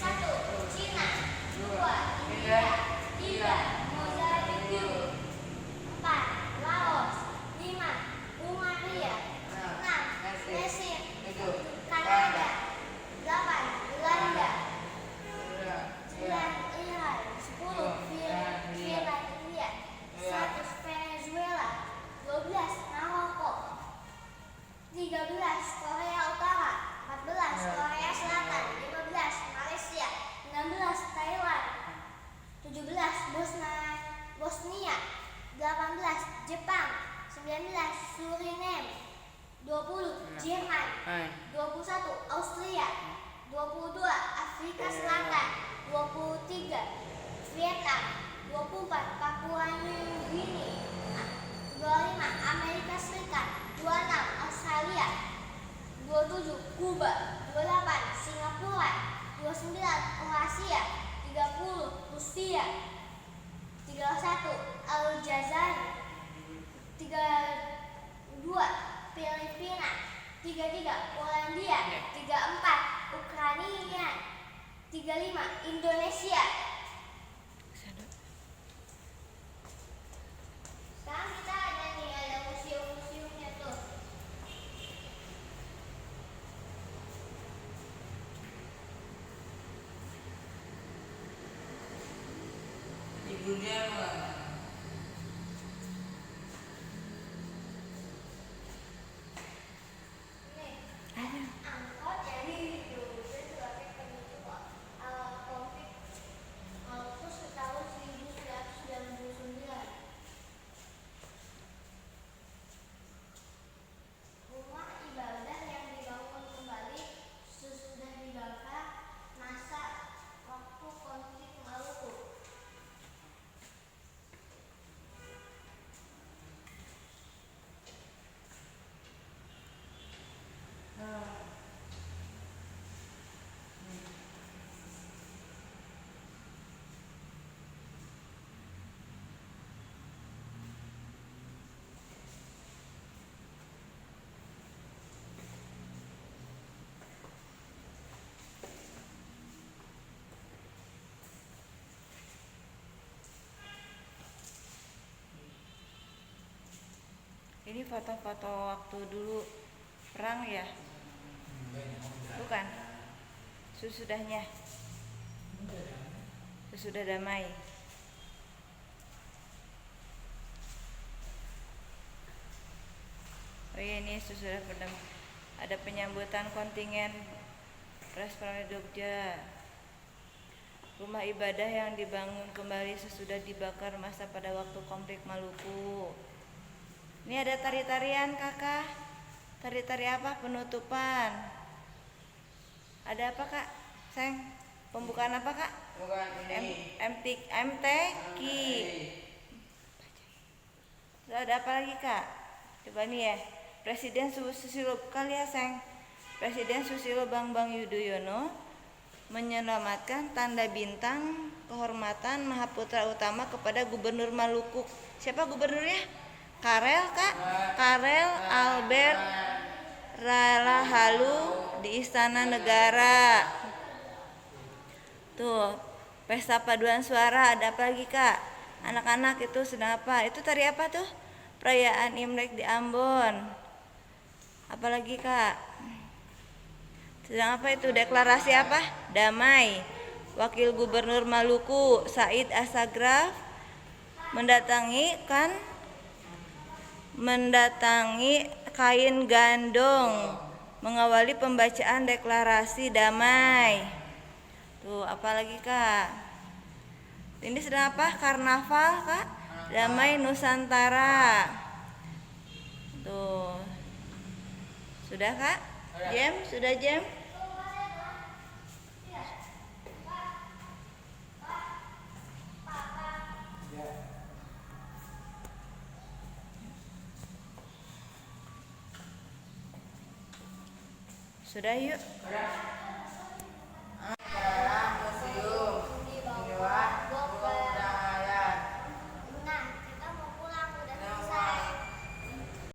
Satu, Cina. Dua, India. Tiga, Mozambik. Empat, Laos. Lima, Hungaria. Enam, Mesir. Kanada. Delapan, Belanda. Sembilan, Iran. 10, Finlandia. 11, Venezuela. 12, Maroko. 13, Korea Utara. 14, Korea Selatan. 15, Malaysia. 16, Thailand. 17, Bosnia. 18, Jepang. 19, Suriname. 20, Jerman. 21, Austria. 22, Afrika Selatan. 23, Vietnam. 24, Papua New Guinea. 25, Amerika Serikat. 26, Australia. 27, Kuba. 28, Singapura. 29, Kroasia. 30, Rusia. 31, Aljazair. 32, Filipina. 33, Polandia. 34, Ukraina. 35, Indonesia. Sekarang kita ada nih, ada museum-museumnya tuh. Ibunya Nih, angkot jadi dulu sebagai pemicu konflik Maluku tahun 1999. Rumah ibadah yang dibangun kembali sesudah dibakar masa waktu konflik Maluku. Ini foto-foto waktu dulu perang ya? Bukan? Sesudahnya? Sesudah damai. Oh iya, ini sesudah ada penyambutan kontingen Resprana Jogja. Rumah ibadah yang dibangun kembali sesudah dibakar masa pada waktu konflik Maluku. Ini ada tari-tarian kakak. Tari-tari apa? Penutupan. Ada apa kak? Sayang, pembukaan apa kak? bukan ini. MTQ. Ada apa lagi kak? Coba nih ya. Presiden Susilo kali ya sayang. Presiden Susilo Bambang Yudhoyono menyelamatkan tanda bintang kehormatan Mahaputra Utama kepada Gubernur Maluku. Siapa gubernurnya? Karel kak? Karel Albert Ralahalu di Istana Negara. Tuh, pesta paduan suara. Ada apa lagi kak? Anak-anak itu sedang apa? Itu tari apa tuh? Perayaan Imlek di Ambon. Apalagi kak? Sedang apa itu? Deklarasi apa? Damai. Wakil Gubernur Maluku Said Assagraf mendatangi kain gandong mengawali pembacaan deklarasi damai. Tuh, apalagi kak? Ini sedang apa? Karnaval kak? Damai Nusantara. Tuh. Sudah kak? Jam? Sudah jam? Sudah yuk.